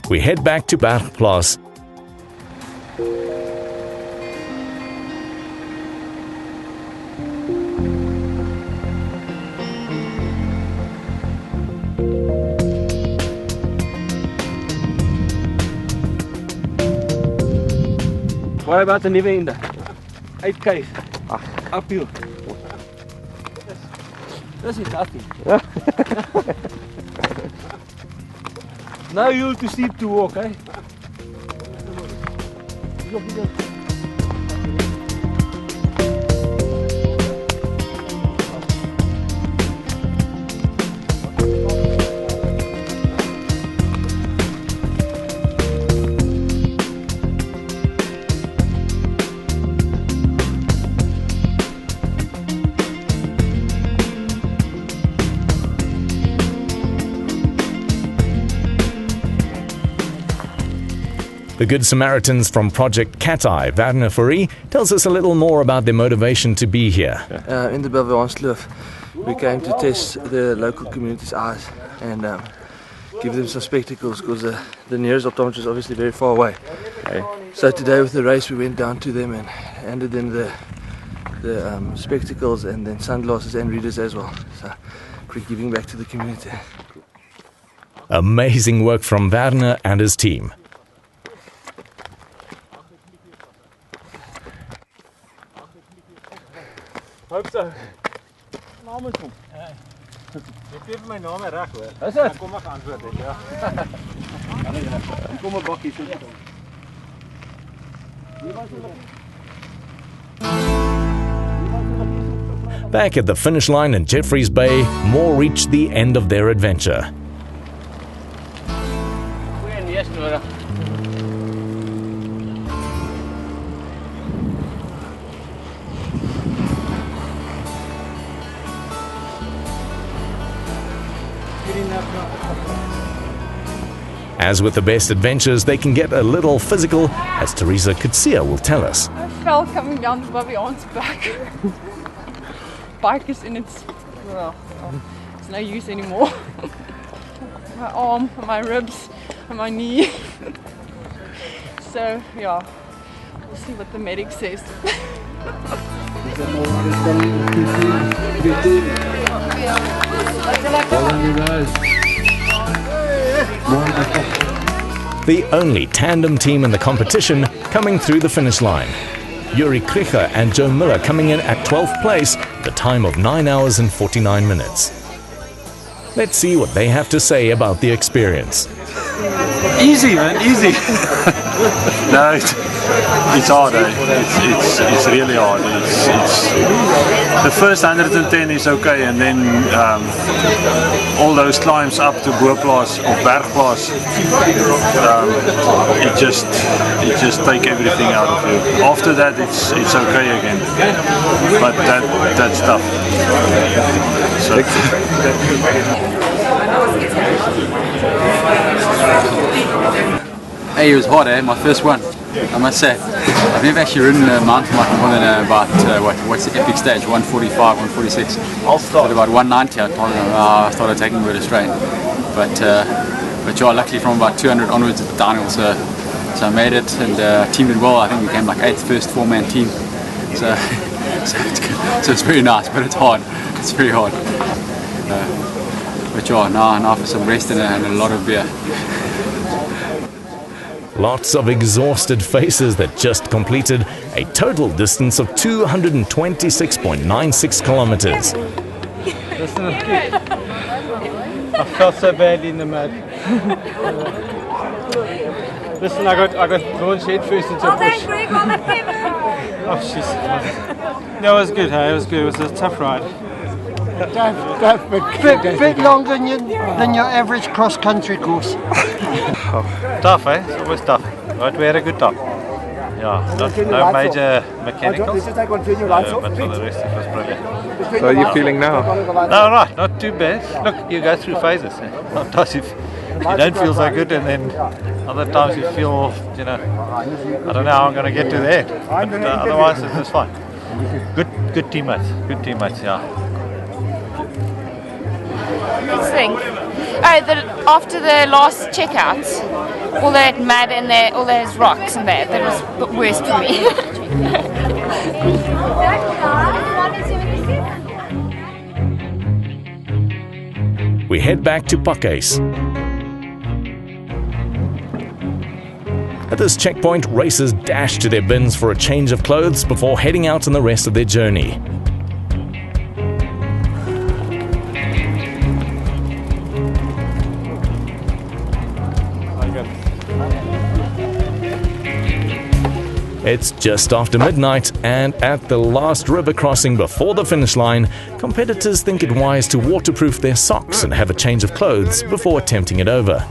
we head back to Baviaanskloof. What about the nuwe einde? Uitkyk. Uphill. Dis is nothing. Now you're too steep to walk, eh? The Good Samaritans from Project Baviaanskloof tells us a little more about their motivation to be here. In the Baviaanskloof, we came to test the local community's eyes and give them some spectacles because the nearest optometrist is obviously very far away. Okay. So today with the race we went down to them and handed them the spectacles and then sunglasses and readers as well. So we're giving back to the community. Amazing work from Werner and his team. Hoop so. Naam is hom. Jy gee vir my naam reg hoor. Is dit? Kom ek antwoord dit, ja. Kom 'n bakkie so. Back at the finish line in Jeffreys Bay, more reached the end of their adventure. As with the best adventures, they can get a little physical, as Teresa Kutsia will tell us. I fell coming down the Baviaans back. Bike is in its, well, it's no use anymore. My arm, my ribs, and my knee. So yeah, we'll see what the medic says. The only tandem team in the competition coming through the finish line. Yuri Kricher and Joe Miller coming in at 12th place, the time of 9 hours and 49 minutes. Let's see what they have to say about the experience. Easy, man, easy. No, it's hard. It's really hard. It's the first 110 is okay, and then all those climbs up to Boplaas or Bergplaas, it just take everything out of you. After that, it's okay again. But that's tough. So. Hey, it was hard, my first one, I must say. I've never actually ridden a mountain bike more than about, what's the epic stage, 145, 146. I'll start. At about 190 I started taking a bit of strain. But yeah, luckily from about 200 onwards at the downhill, so I made it and teamed it well. I think we came like 8th, first four-man team. So it's very nice, but it's hard. It's very hard. But yeah, now for some rest and a lot of beer. Lots of exhausted faces that just completed a total distance of 226.96 kilometers. I felt so badly in the mud. Listen, I got launched head first into a bush. Oh, jeez. No, it was good, hey? It was good. It was a tough ride. Bit longer than your average cross-country course. Tough, eh? It's always tough. But we had a good time. Yeah, no major mechanicals, but for the rest it was brilliant. So how are you feeling now? No, right, not too bad. Look, you go through phases. Eh? Sometimes you don't feel so good, and then other times you feel, I don't know how I'm going to get to the end. But otherwise it was fine. Good teammates, yeah. Let's think. Oh, after the last checkouts, all that mud and all those rocks and that was the worst for me. We head back to Pakhuis. At this checkpoint, racers dash to their bins for a change of clothes before heading out on the rest of their journey. It's just after midnight, and at the last river crossing before the finish line, competitors think it wise to waterproof their socks and have a change of clothes before attempting it over.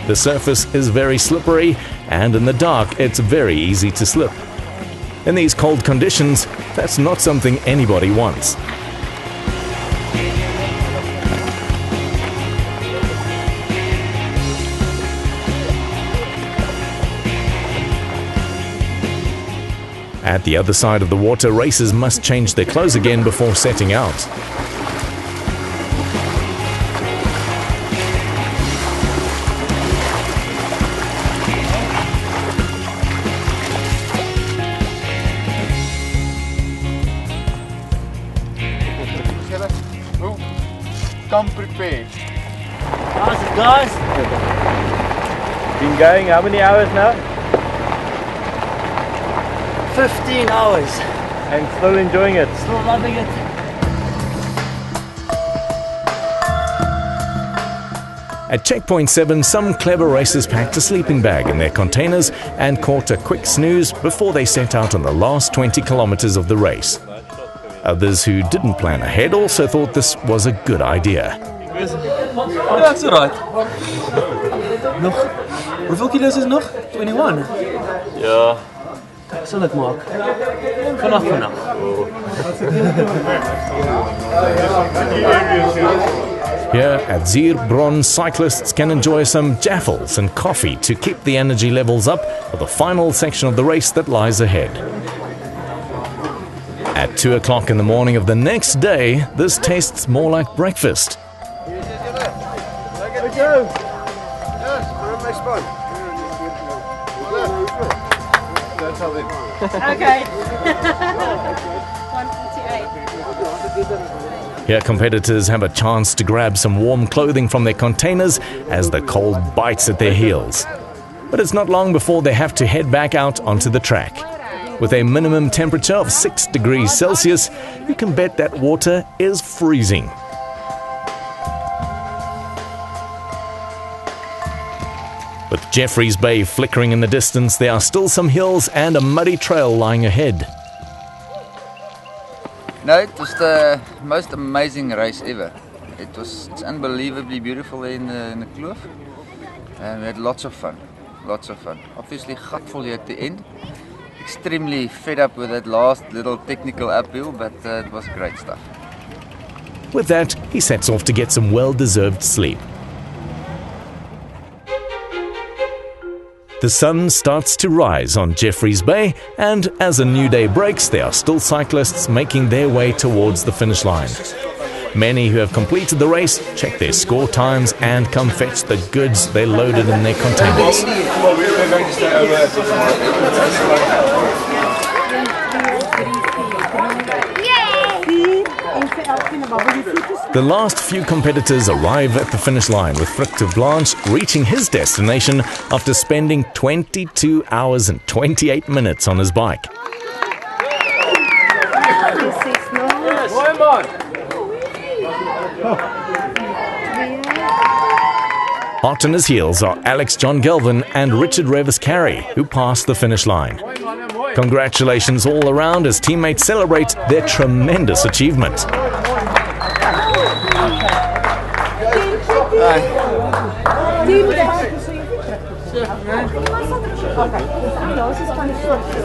The surface is very slippery, and in the dark it's very easy to slip. In these cold conditions, that's not something anybody wants. At the other side of the water, racers must change their clothes again before setting out. Come prepared. How's it, guys? Been going how many hours now? 15 hours. And still enjoying it? Still loving it. At checkpoint 7, some clever racers packed a sleeping bag in their containers and caught a quick snooze before they set out on the last 20 kilometers of the race. Others who didn't plan ahead also thought this was a good idea. Ja, it's alright. Nog, hoeveel kilo's is nog? 21? Ja. Wat sal ek maak? Vanaf. Here at Zierbron, cyclists can enjoy some jaffles and coffee to keep the energy levels up for the final section of the race that lies ahead. At 2 o'clock in the morning of the next day, this tastes more like breakfast. Okay. 148. Here competitors have a chance to grab some warm clothing from their containers as the cold bites at their heels. But it's not long before they have to head back out onto the track. With a minimum temperature of 6 degrees Celsius, you can bet that water is freezing. With Jeffreys Bay flickering in the distance, there are still some hills and a muddy trail lying ahead. No, it was the most amazing race ever. It's unbelievably beautiful in the kloof. And we had lots of fun. Obviously, gutful here at the end. Extremely fed up with that last little technical uphill, but it was great stuff. With that, he sets off to get some well-deserved sleep. The sun starts to rise on Jeffreys Bay, and as a new day breaks, there are still cyclists making their way towards the finish line. Many who have completed the race check their score times and come fetch the goods they loaded in their containers. The last few competitors arrive at the finish line, with Frick de Blanche reaching his destination after spending 22 hours and 28 minutes on his bike. Hot on his heels are Alex John Gelvin and Richard Revis Carey, who passed the finish line. Congratulations all around as teammates celebrate their tremendous achievement.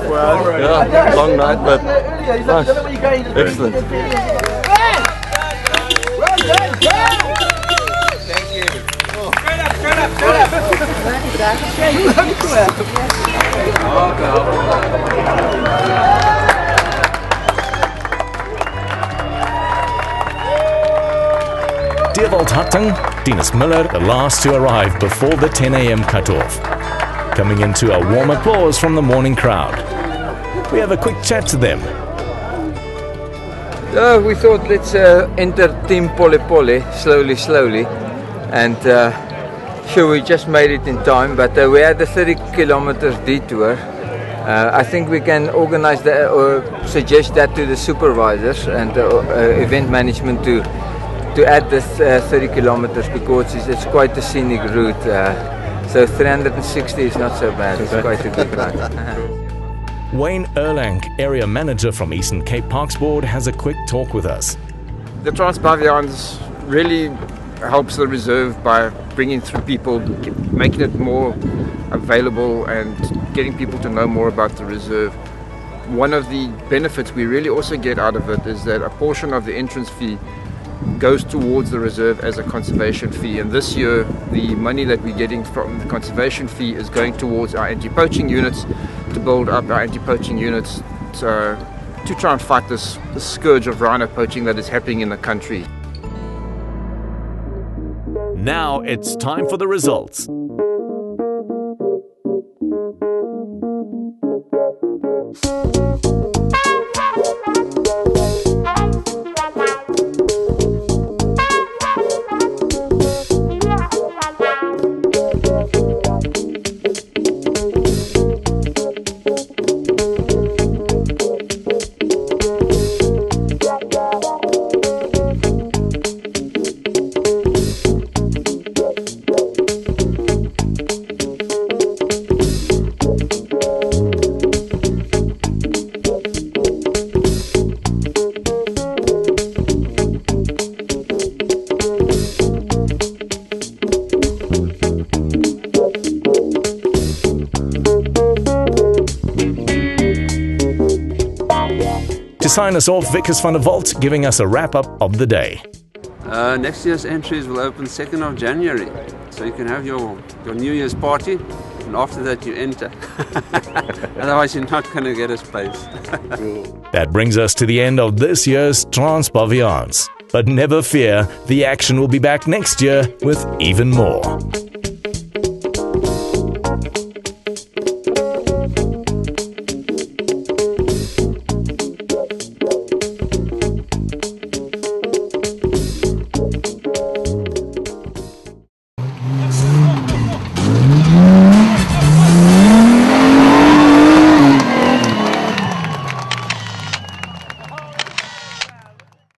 Well, yeah, long night, but nice. Excellent. Deerwoldhatting, Dennis Miller, the last to arrive before the 10 a.m. cutoff. Coming into a warm applause from the morning crowd. We have a quick chat to them. We thought let's enter Team Pole Pole slowly. And sure, we just made it in time, but we had a 30 kilometers detour. I think we can organize that or suggest that to the supervisors and event management to add this 30 kilometers because it's quite a scenic route. So 360 is not so bad, it's quite a good run. Wayne Erlang, area manager from Eastern Cape Parks Board, has a quick talk with us. The Baviaans really helps the reserve by bringing through people, making it more available and getting people to know more about the reserve. One of the benefits we really also get out of it is that a portion of the entrance fee goes towards the reserve as a conservation fee, and this year the money that we're getting from the conservation fee is going towards our anti-poaching units to build up our anti-poaching units to try and fight this scourge of rhino poaching that is happening in the country. Now it's time for the results. To sign us off, Vickers van der Walt giving us a wrap-up of the day. Next year's entries will open 2nd of January, so you can have your New Year's party, and after that you enter. Otherwise you're not going to get a space. That brings us to the end of this year's Baviaans. But never fear, the action will be back next year with even more.